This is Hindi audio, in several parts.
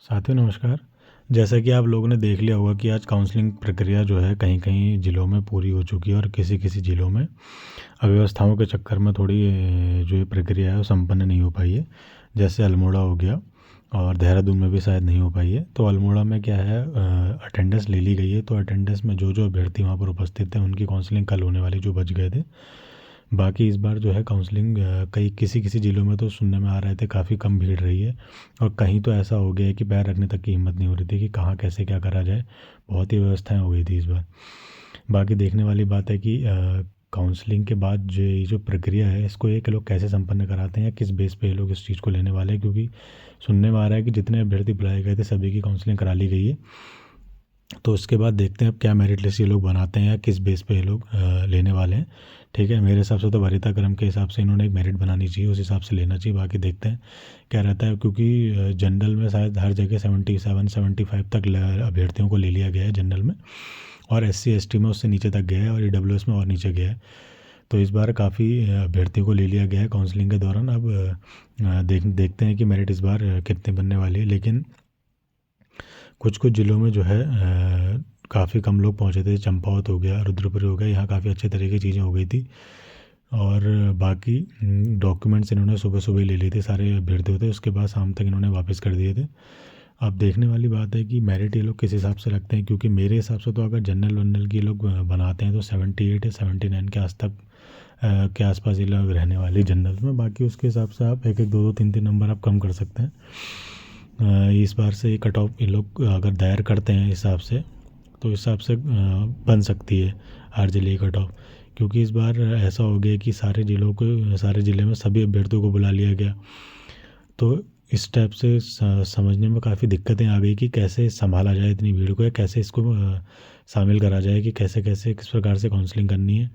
साथियों नमस्कार। जैसा कि आप लोगों ने देख लिया होगा कि आज काउंसलिंग प्रक्रिया जो है कहीं-कहीं ज़िलों में पूरी हो चुकी है और किसी-किसी ज़िलों में अव्यवस्थाओं के चक्कर में थोड़ी जो ये प्रक्रिया है वो संपन्न नहीं हो पाई है। जैसे अल्मोड़ा हो गया और देहरादून में भी शायद नहीं हो पाई है। तो अल्मोड़ा में क्या है अटेंडेंस ले ली गई है, तो अटेंडेंस में जो अभ्यर्थी वहाँ पर उपस्थित थे उनकी काउंसलिंग कल होने वाली जो बच गए थे। बाकी इस बार जो है काउंसलिंग कई किसी-किसी ज़िलों में तो सुनने में आ रहे थे काफ़ी कम भीड़ रही है और कहीं तो ऐसा हो गया है कि पैर रखने तक की हिम्मत नहीं हो रही थी कि कहाँ कैसे क्या करा जाए। बहुत ही व्यवस्थाएँ हो गई थी इस बार। बाकी देखने वाली बात है कि काउंसलिंग के बाद जो ये जो प्रक्रिया है इसको ये लोग कैसे संपन्न कराते हैं या किस बेस पे ये लोग इस चीज़ को लेने वाले हैं, क्योंकि सुनने में आ रहा है कि जितने अभ्यर्थी बुलाए गए थे सभी की काउंसलिंग करा ली गई है। तो उसके बाद देखते हैं अब क्या मेरिट लिस्ट ये लोग बनाते हैं या किस बेस पे ये लोग लेने वाले हैं। ठीक है, मेरे हिसाब से तो वरीयता क्रम के हिसाब से इन्होंने एक मेरिट बनानी चाहिए, उस हिसाब से लेना चाहिए। बाकी देखते हैं क्या रहता है, क्योंकि जनरल में शायद हर जगह 77-75 तक अभ्यर्थियों को ले लिया गया है जनरल में, और SC ST में उससे नीचे तक गया है और EWS में और नीचे गया है। तो इस बार काफ़ी अभ्यर्थियों को ले लिया गया है काउंसलिंग के दौरान। अब देखते हैं कि मेरिट इस बार कितने बनने वाली है। लेकिन कुछ कुछ ज़िलों में जो है काफ़ी कम लोग पहुँचे थे। चंपावत हो गया, रुद्रपुर हो गया, यहाँ काफ़ी अच्छे तरह की चीज़ें हो गई थी। और बाकी डॉक्यूमेंट्स इन्होंने सुबह सुबह ही ले लिए थे सारे अभ्यर्थियों थे, उसके बाद शाम तक इन्होंने वापस कर दिए थे। अब देखने वाली बात है कि मेरिट ये लोग किस हिसाब से रखते हैं, क्योंकि मेरे हिसाब से तो अगर जनरल वनरल की लोग बनाते हैं तो 78 या 79 के के आसपास ये लोग रहने वाले जनरल में। बाकी उसके हिसाब से आप एक एक दो दो तीन तीन नंबर आप कम कर सकते हैं। इस बार से कट ऑफ ये लोग अगर दायर करते हैं हिसाब से, तो इस हिसाब से बन सकती है हर ज़िले की कट ऑफ। क्योंकि इस बार ऐसा हो गया कि सारे ज़िले में सभी अभ्यर्थियों को बुला लिया गया। तो इस टाइप से समझने में काफ़ी दिक्कतें आ गई कि कैसे संभाला जाए इतनी भीड़ को, या कैसे इसको शामिल करा जाए कि कैसे कैसे किस प्रकार से काउंसलिंग करनी है।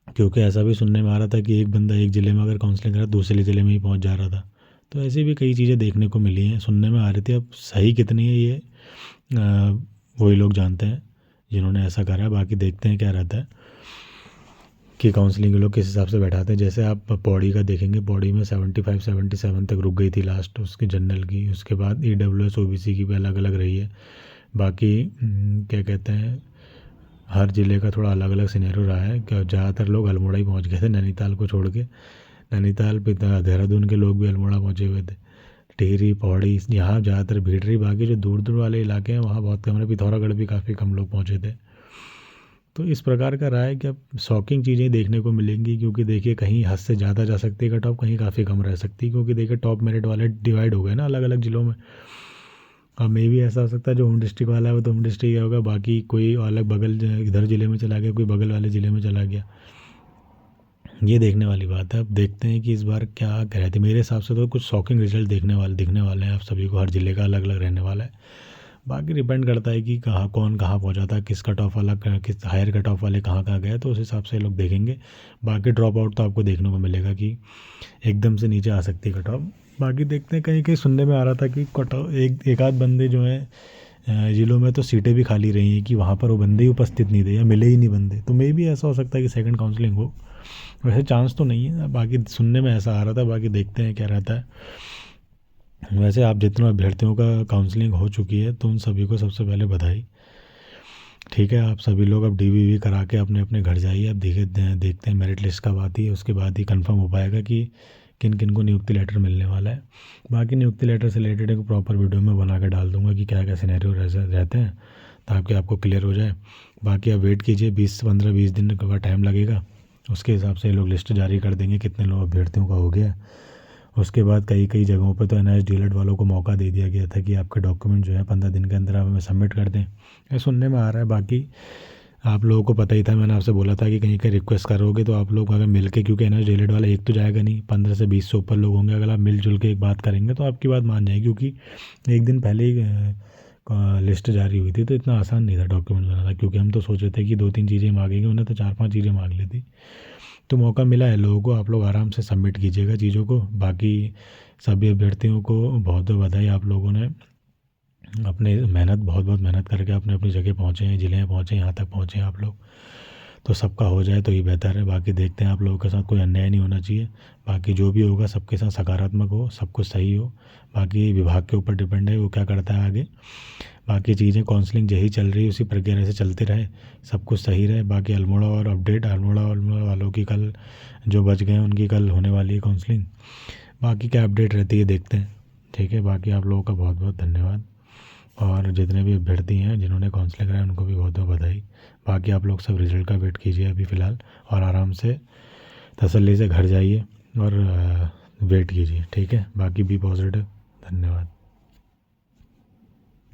क्योंकि ऐसा भी सुनने में आ रहा था कि एक बंदा एक ज़िले में अगर काउंसलिंग करा दूसरे ज़िले में ही पहुंच जा रहा था। तो ऐसी भी कई चीज़ें देखने को मिली हैं, सुनने में आ रही थी। अब सही कितनी है ये वही लोग जानते हैं जिन्होंने ऐसा करा है। बाकी देखते हैं क्या रहता है कि काउंसलिंग के लोग किस हिसाब से बैठाते हैं। जैसे आप पौड़ी का देखेंगे, पौड़ी में 75-77 तक रुक गई थी लास्ट उसकी जनरल की। उसके बाद EWS OBC की भी अलग अलग रही है। बाकी क्या कहते हैं, हर ज़िले का थोड़ा अलग अलग सिनेरियो रहा है। क्या ज़्यादातर लोग अल्मोड़ा ही पहुँच गए थे नैनीताल को छोड़ के। नैनीताल पे देहरादून के लोग भी अल्मोड़ा पहुँचे हुए थे। टिहरी पौड़ी यहाँ ज़्यादातर भीड़ रही। बाकी जो दूर दूर वाले इलाके हैं वहाँ बहुत कम रहे। पिथौरागढ़ भी काफ़ी कम लोग पहुँचे थे। तो इस प्रकार का रहा है कि अब शॉकिंग चीज़ें देखने को मिलेंगी, क्योंकि देखिए कहीं हद से ज़्यादा जा सकती है कट ऑफ, कहीं काफ़ी कम रह सकती है। क्योंकि देखिए टॉप मेरिट वाले डिवाइड हो गए ना अलग अलग ज़िलों में। अब मे भी ऐसा हो सकता है जो होम डिस्ट्रिक्ट वाला है वो तो होम डिस्ट्रिक्ट होगा, बाकी कोई अलग बगल इधर ज़िले में चला गया, कोई बगल वाले ज़िले में चला गया। ये देखने वाली बात है। अब देखते हैं कि इस बार क्या कह रहे थे। मेरे हिसाब से तो कुछ शॉकिंग रिजल्ट दिखने वाले हैं आप सभी को। हर ज़िले का अलग अलग रहने वाला है। बाकी डिपेंड करता है कि कौन कहाँ पहुँचा था, किस कट ऑफ वाला किस हायर कट ऑफ वाले कहाँ गए, तो उस हिसाब से लोग देखेंगे। बाकी ड्रॉप आउट तो आपको देखने को मिलेगा कि एकदम से नीचे आ सकती है कट ऑफ। बाकी देखते हैं, कहीं कहीं सुनने में आ रहा था कि कट ऑफ एक आध बंदे जो हैं ज़िलों में तो सीटें भी खाली रही हैं कि वहाँ पर वो बंदे ही उपस्थित नहीं थे या मिले ही नहीं बंदे। तो मे भी ऐसा हो सकता है कि सेकंड काउंसलिंग हो। वैसे चांस तो नहीं है, बाकी सुनने में ऐसा आ रहा था। बाकी देखते हैं क्या रहता है। वैसे आप जितने अभ्यर्थियों का काउंसलिंग हो चुकी है तो उन सभी को सबसे पहले बधाई। ठीक है, आप सभी लोग अब DVV करा के अपने अपने घर जाइए। अब देखते हैं मेरिट लिस्ट कब आती है, उसके बाद ही कंफर्म हो पाएगा कि किन किन को नियुक्ति लेटर मिलने वाला है। बाकी नियुक्ति लेटर से रिलेटेड एक प्रॉपर वीडियो में बना कर डाल दूंगा कि क्या क्या सिनेरियो रहते हैं, ताकि आपको क्लियर हो जाए। बाकी आप वेट कीजिए, 15-20 दिन का टाइम लगेगा। उसके हिसाब से लोग लिस्ट जारी कर देंगे कितने लोग अभ्यर्थियों का हो गया। उसके बाद कई कई जगहों पे तो NIH DLED वालों को मौका दे दिया गया था कि आपके डॉक्यूमेंट जो है 15 दिन के अंदर आप हमें सबमिट कर दें। ये सुनने में आ रहा है। बाकी आप लोगों को पता ही था, मैंने आपसे बोला था कि कहीं का रिक्वेस्ट करोगे तो आप लोग अगर मिल के, क्योंकि NIH DLED वाला एक तो जाएगा नहीं, 15 से 20 से ऊपर लोग होंगे। अगर आप मिलजुल के एक बात करेंगे तो आपकी बात मान जाएगी। क्योंकि एक दिन पहले ही लिस्ट जारी हुई थी, तो इतना आसान नहीं था डॉक्यूमेंट बनाना। क्योंकि हम तो सोच रहे थे कि 2-3 चीज़ें मांगेंगे, उन्हें तो 4-5 चीज़ें मांग ली थी। तो मौका मिला है लोगों को, आप लोग आराम से सबमिट कीजिएगा चीज़ों को। बाकी सभी अभ्यर्थियों को बहुत बहुत बधाई। आप लोगों ने अपने बहुत बहुत मेहनत करके अपने अपनी जगह पहुँचे हैं, ज़िले में पहुँचे, यहाँ तक पहुँचे हैं आप लोग। तो सबका हो जाए तो ये बेहतर है। बाकी देखते हैं, आप लोगों के साथ कोई अन्याय नहीं होना चाहिए। बाकी जो भी होगा सबके साथ सकारात्मक हो, सब कुछ सही हो। बाकी विभाग के ऊपर डिपेंड है वो क्या करता है आगे। बाकी चीज़ें काउंसलिंग यही चल रही है, उसी प्रक्रिया से चलते रहे, सब कुछ सही रहे। बाकी अल्मोड़ा और अपडेट, अल्मोड़ा वालों की कल जो बच गए हैं उनकी कल होने वाली है काउंसलिंग। बाकी क्या अपडेट रहती है देखते हैं, ठीक है। बाकी आप लोगों का बहुत बहुत धन्यवाद, और जितने भी अभ्यर्थी हैं जिन्होंने काउंसलिंग कराया उनको भी बहुत बहुत बधाई। बाकी आप लोग सब रिज़ल्ट का वेट कीजिए अभी फ़िलहाल, और आराम से तसल्ली से घर जाइए और वेट कीजिए, ठीक है। बाकी बी पॉजिटिव। धन्यवाद।